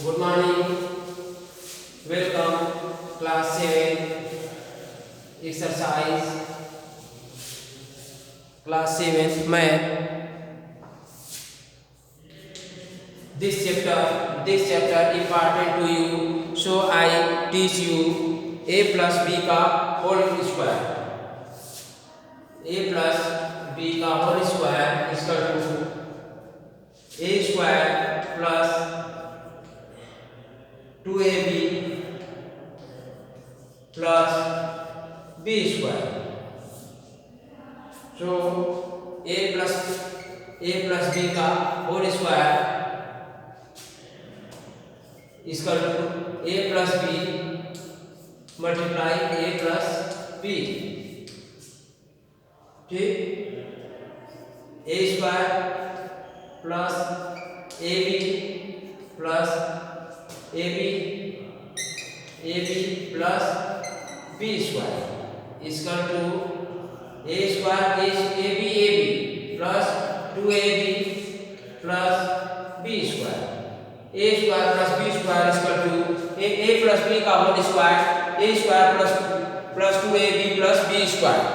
Good morning. Welcome class 7 exercise class 7 math. This chapter important to you, so I teach you a plus b का whole square. A plus b का whole square is equal to a square plus 2ab plus b square. So a plus b का whole square is equal to a plus b multiply a plus b. ठीक, a square plus ab plus ab plus b square is equal to a square is ab plus 2ab plus b square. a square plus b square is equal to a plus b का whole square, a square plus 2ab plus b square.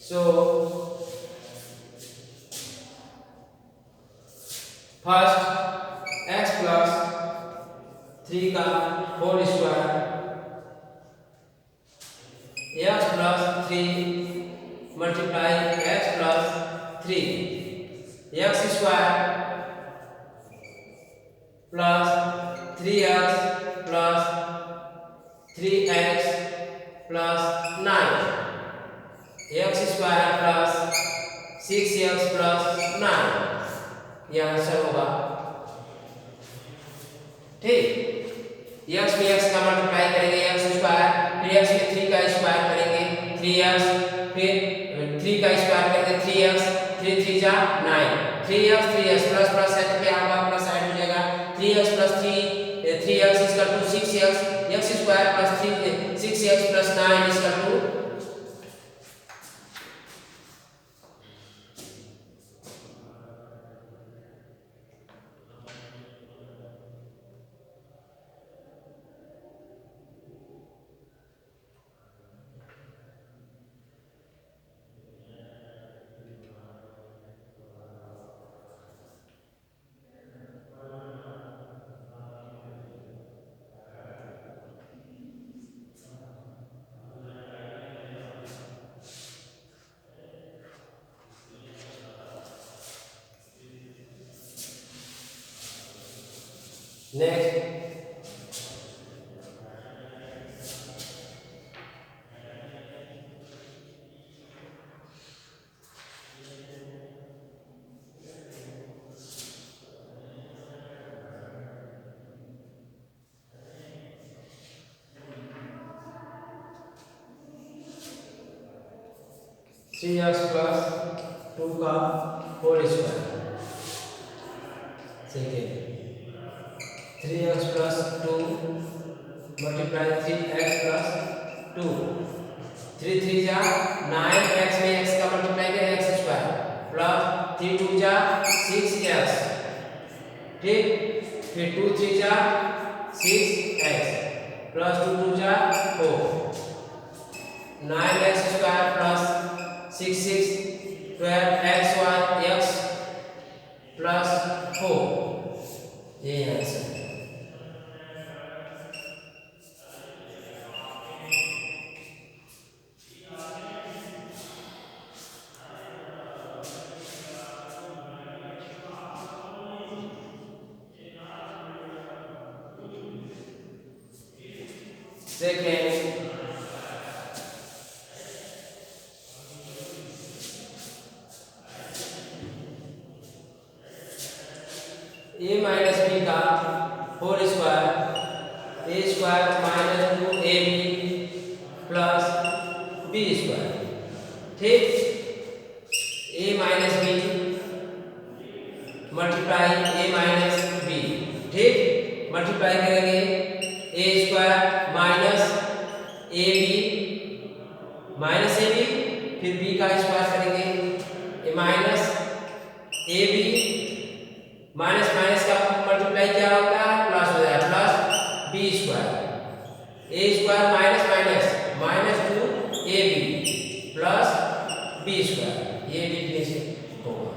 So first x plus 3 का whole square, x plus 3 multiply x plus 3, x square plus 3x plus 3x plus 9, x square plus 6x plus 9, यह answer होगा. ठीक, x में x का multiply करेंगे x square, फिर x में 3 का स्क्वायर करेंगे 3x, फिर 3 का स्क्वायर करेंगे 3x, 3 3 जा 9, 3x प्लस प्लस है तो क्या होगा, प्लस साइड हो जाएगा. 3x plus 3x is equal to 6x, x square plus 6x plus 9 is equal to next. Three x plus 2 का whole square, second 3x plus 2 multiply 3x plus 2, 3 3 जा 9x में x का multiply करें x square plus 3 2 जा 6x, ठीक, फिर 2 3 जा 6x plus 2 2 जा 4, 9x square plus 6 6 12xy x plus 4, ये answer. Second, a minus b का whole square, a square minus 2ab plus b square, ठीक, a minus b multiply a minus b, ठीक, multiply करेंगे a square minus a b फिर b का square करेंगे a minus a b minus minus का multiply क्या होता है प्लस हो जाएगा plus b square a square minus minus minus two a b plus b square ये डिफिनेशन होगा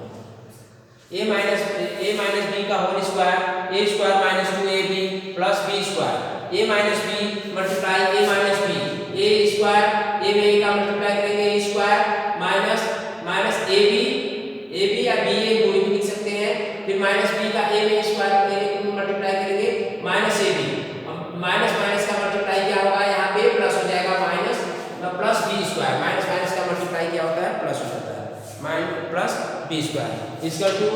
ए माइनस बी का whole square a square minus two a b plus b square a minus b multiply a minus b a square a में a का multiply करेंगे a square minus minus a b या b a कोई भी लिख सकते हैं फिर माइनस बी का ए में स्क्वायर मल्टीप्लाई करेंगे minus a b minus minus का मल्टीप्लाई क्या होगा यहाँ पे प्लस हो जाएगा minus plus b square minus minus का मल्टीप्लाई क्या होता है प्लस हो जाता है minus plus b square equal to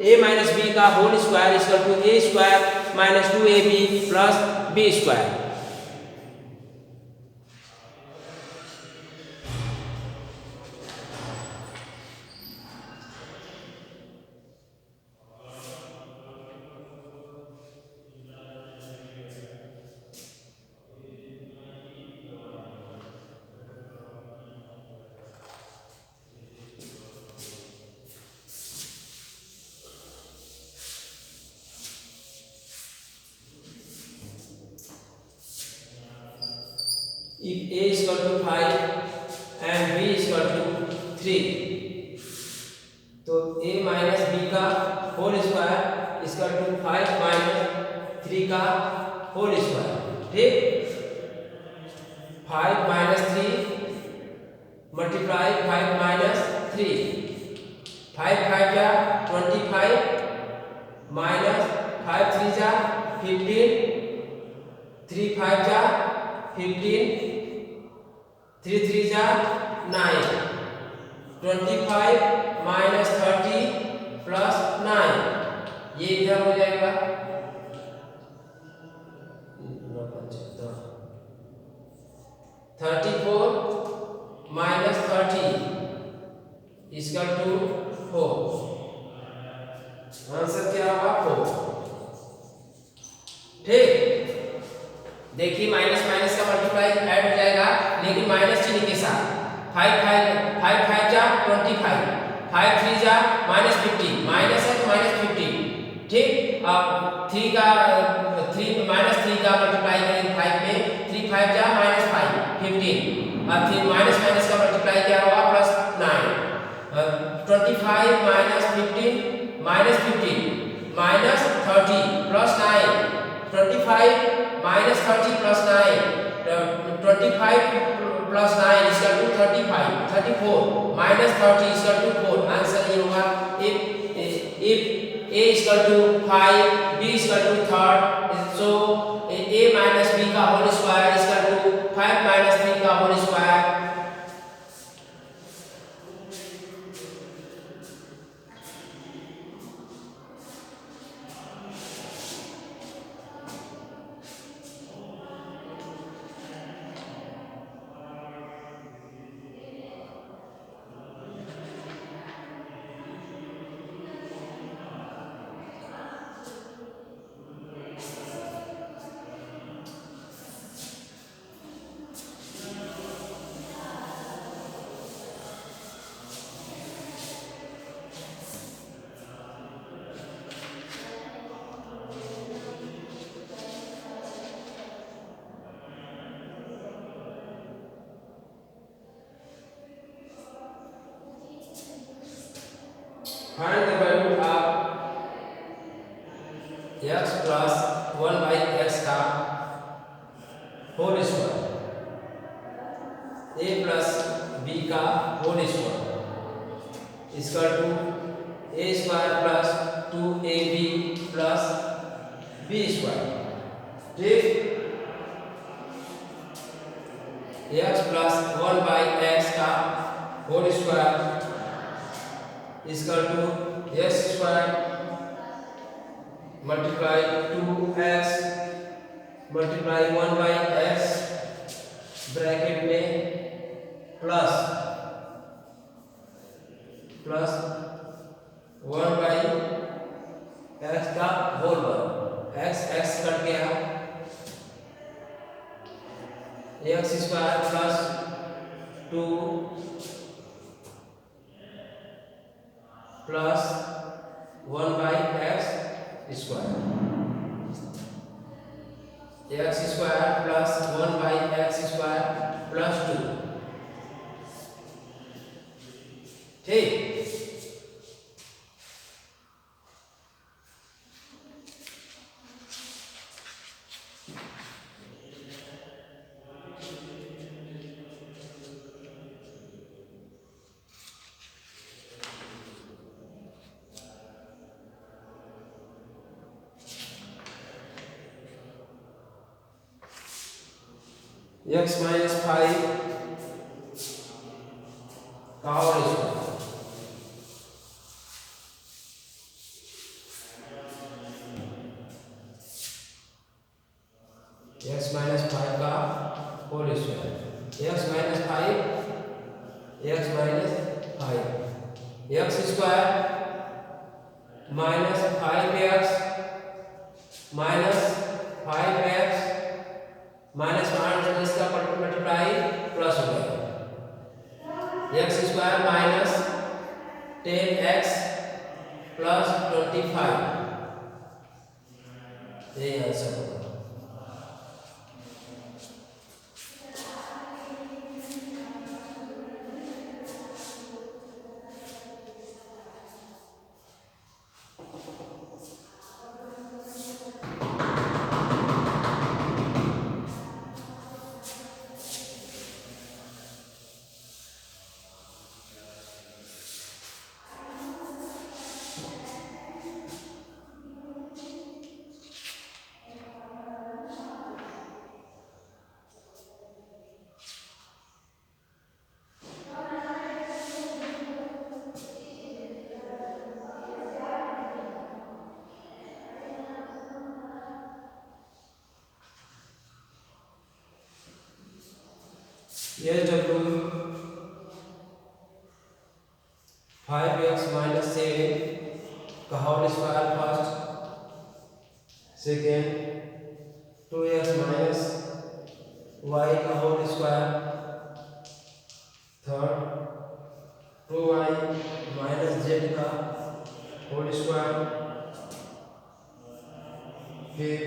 a minus b का whole square equal to a square minus two a b plus b square. If a is equal to 5 and b is equal to 3 तो a minus b का whole square equal to 5 minus 3 का whole square ठीक 5 minus 3 multiply 5 minus 3 5 5 जा 25 minus 5 3 जा 15 3 5 जा 15 3 3 जा 9 25 minus 30 plus 9 ये इधर हो जाएगा 34 माइनस 30 इक्वल टू 4 आंसर क्या होगा 4 ठीक। देखिए माइनस माइनस का मल्टीप्लाई ऐड हो जाएगा लेकिन माइनस चिन्ह के साथ 5 5 जा 25 5 3 जा माइनस 50 माइनस है तो माइनस 50 ठीक। अब 3 का 3 माइनस 3 का मल्टीप्लाई करेंगे 5 में 3 5 जा माइनस 5 15 अब 3 माइनस माइनस का मल्टीप्लाई क्या होगा plus 9 25 minus 15 minus 15 minus 30 plus 9 25 minus 30 plus 9 25 plus 9 equal to 35 34 minus 30 equal to 4 answer ये होगा if a equal to 5 b equal to 3 so a minus b का whole square equal to 5 minus 3 का whole square Find the value of x plus 1 by x का whole square a plus b का whole square equal to a square plus 2ab plus b square ठीक। x plus 1 by x का whole square equal to x square multiply 2x multiply 1 by x bracket में plus 1 by x का whole x cut गया, x square plus 2 plus 1/x square, x square plus 1/x square plus 2। ठीक, x minus 5 का whole square, x minus 5 का whole square, x minus 5 x square minus 5x minus 5x minus 5 जब इसका multiply plus हो गया, x square minus 10x plus 25, यही answer होगा। Yes, W 5x minus 7 का whole square first, second 2x minus y का whole square, third 2y minus z का whole square, फिर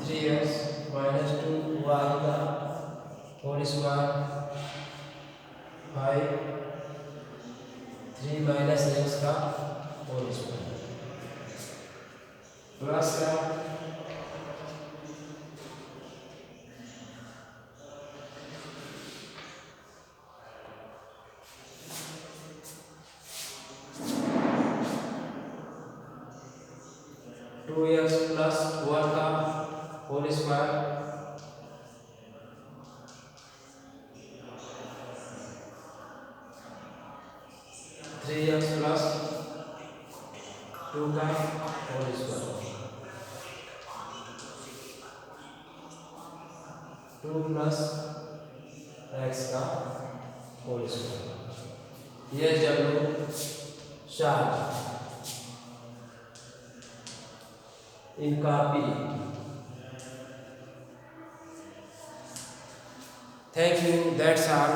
3x माइनस 2y का होल स्क्वायर, 5 3 माइनस x का whole square plus का 2x plus 1 का whole square, 3x plus 2 का whole square, 2 plus x का whole square. ये W 4 इनका P। Thank you, that's all.